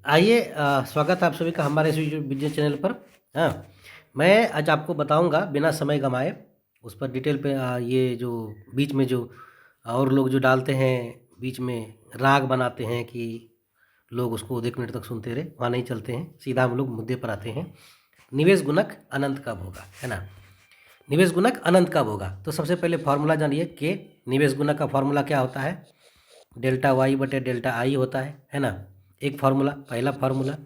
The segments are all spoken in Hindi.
आइए स्वागत है आप सभी का हमारे इस वीडियो चैनल पर। हाँ, मैं आज आपको बताऊंगा बिना समय गंवाए उस पर डिटेल पे ये जो बीच में जो और लोग जो डालते हैं बीच में राग बनाते हैं कि लोग उसको 1 मिनट तक सुनते रहे, वहाँ नहीं चलते हैं, सीधा हम लोग मुद्दे पर आते हैं। निवेश गुणक अनंत कब होगा, है ना। निवेश गुणक अनंत कब होगा, तो सबसे पहले फार्मूला जानिए कि निवेश गुणक का फार्मूला क्या होता है। डेल्टा वाई बटे डेल्टा आई होता है ना। एक फार्मूला, पहला फार्मूला।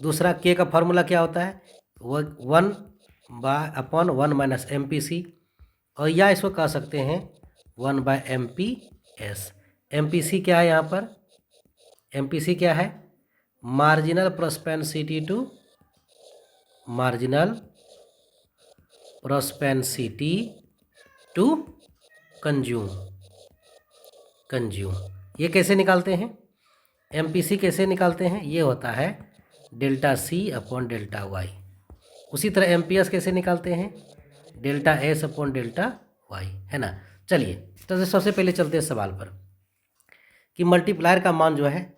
दूसरा के का फार्मूला क्या होता है, 1/1 - और या इसको कह सकते हैं 1/MP/S। MPC क्या है यहाँ पर, MPC क्या है, मार्जिनल प्रोस्पेंसिटी टू कंज्यूम। ये कैसे निकालते हैं, MPC कैसे निकालते हैं, ये होता है delta C upon delta Y. उसी तरह MPS कैसे निकालते हैं, delta S upon delta Y, है ना। चलिए, तो सबसे पहले चलते हैं सवाल पर कि मल्टीप्लायर का मान जो है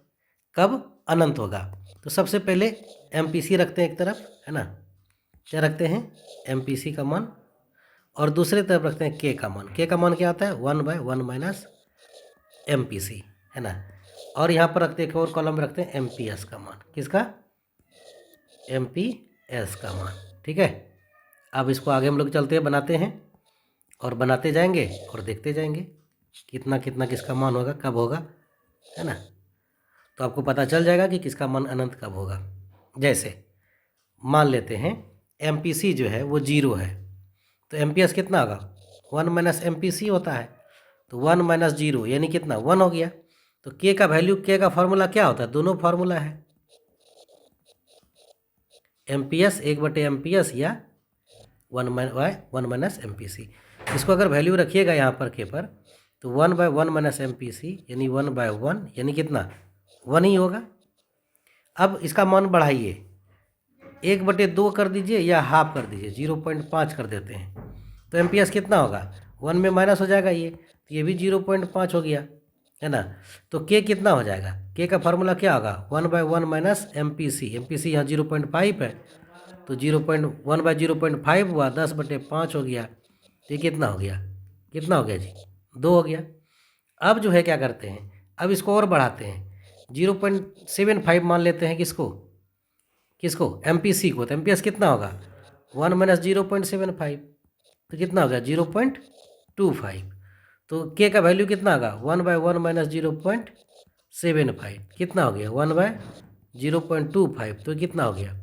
कब अनंत होगा। तो सबसे पहले MPC रखते हैं एक तरफ, है ना। क्या रखते हैं, MPC का मान, और दूसरी तरफ रखते हैं K का मान। K का मान क्या होता है, 1/1 - MPC, है ना। और यहाँ पर रखते हैं एक और कॉलम रखते हैं MPS का मान। किसका, MPS का मान, ठीक है। अब इसको आगे हम लोग चलते हैं, बनाते हैं और बनाते जाएंगे और देखते जाएंगे कितना कितना किसका मान होगा, कब होगा, है ना। तो आपको पता चल जाएगा कि किसका मान अनंत कब होगा। जैसे मान लेते हैं MPC जो है वो 0 है, तो MPS कितना होगा, 1 - MPC होता है, तो 1 - 0 यानी कितना, 1 हो गया। तो K का वैल्यू, K का फॉर्मूला क्या होता है, दोनों फार्मूला है, MPS 1/MPS या 1 - MPC। इसको अगर वैल्यू रखिएगा यहाँ पर K पर, तो 1/1 - MPC यानी 1/1 यानी कितना, 1 ही होगा। अब इसका मान बढ़ाइए, 1/2 कर दीजिए या हाफ कर दीजिए, 0.5 कर देते हैं, तो MPS कितना होगा, 1 में माइनस हो जाएगा ये, तो ये भी 0.5 हो गया, है ना। तो K कितना हो जाएगा, K का फार्मूला क्या होगा, 1/1 - MPC। MPC यहाँ 0.5 है, तो 1/0.5 हुआ, 10/5 हो गया, तो ये कितना हो गया, कितना हो गया जी, 2 हो गया। अब जो है क्या करते हैं, अब इसको और बढ़ाते हैं, 0.75 मान लेते हैं, किसको किसको, MPC को। तो MPS कितना होगा, 1 - 0.75, तो कितना होगा 0.25। तो K का वैल्यू कितना होगा, 1/1 - 0.75 कितना हो गया, 1/0.25, तो कितना हो गया,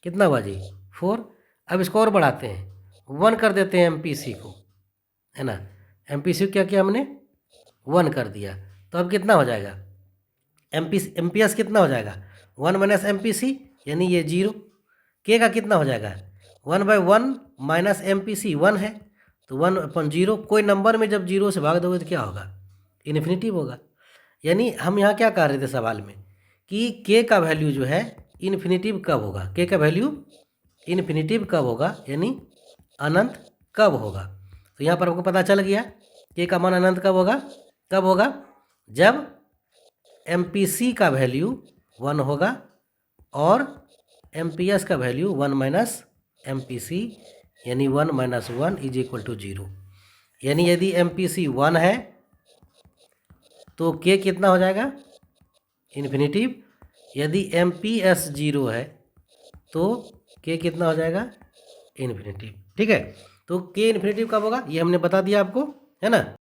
कितना हुआ जी, 4। अब इसको और बढ़ाते हैं, 1 कर देते हैं MPC को, है ना। MPC को क्या किया हमने, 1 कर दिया, तो अब कितना हो जाएगा, MPS कितना हो जाएगा, 1 - MPC यानी ये 0। K का कितना हो जाएगा, 1/1 - MPC 1 है, तो 1/0, कोई नंबर में जब 0 से भाग दोगे तो क्या होगा, इन्फिनिटिव होगा। यानी हम यहाँ क्या कह रहे थे सवाल में कि K का वैल्यू जो है इन्फिनिटिव कब होगा, K का वैल्यू इन्फिनिटिव कब होगा, यानी अनंत कब होगा। तो यहाँ पर आपको पता चल गया K का मान अनंत कब होगा, कब होगा, जब MPC का वैल्यू 1 होगा और MPS का वैल्यू 1 - MPC यानी 1 - 1 = 0। यानी यदि MPC 1 है तो K कितना हो जाएगा, इन्फिनिटिव। यदि MPS 0 है तो K कितना हो जाएगा, इन्फिनिटिव, ठीक है। तो K इन्फिनिटिव कब होगा ये हमने बता दिया आपको, है ना।